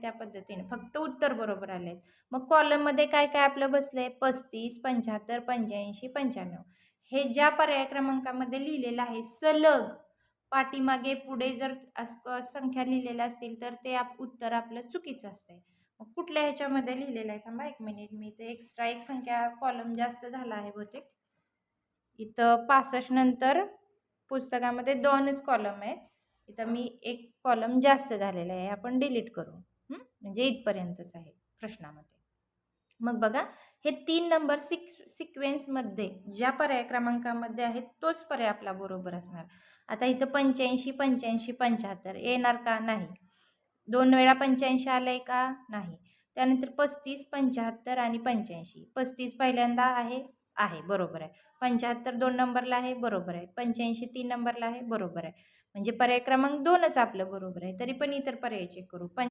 त्या पद्धतीने फक्त उत्तर बरोबर आले. मग कॉलममध्ये काय काय आपलं बसलंय 35, 75, 85, 95. हे ज्या पर्याय क्रमांकामध्ये लिहिलेलं आहे सलग पाठीमागे पुढे जर संख्या लिहिलेल्या असतील तर ते उत्तर आपलं चुकीचं असतंय. मग कुठल्या ह्याच्यामध्ये लिहिलेलं आहे थांबा 1 मिनिट, मी ते एक्स्ट्रा एक संख्या कॉलम जास्त झाला आहे बहुतेक. इथं 65 नंतर पुस्तकामध्ये 2च कॉलम आहेत. इथं मी एक कॉलम जास्त झालेला आहे, आपण डिलीट करू. म्हणजे इथपर्यंतच आहे प्रश्नामध्ये. मग बघा हे 3 नंबर सिक्वेन्समध्ये ज्या पर्याय क्रमांकामध्ये आहेत तोच पर्याय आपला बरोबर असणार. आता इथं 85, 85, 75 येणार का? नाही. 2 वेळा 85 आलंय का? नाही. त्यानंतर 35, 75 आणि 85. 35 पहिल्यांदा आहे, आहे बरोबर आहे. 75 2 नंबरला आहे, बरोबर आहे. 85 3 नंबरला आहे, बरोबर आहे. म्हणजे पर्याय क्रमांक 2च आपलं बरोबर आहे. तरी पण इतर पर्याय चेक करू.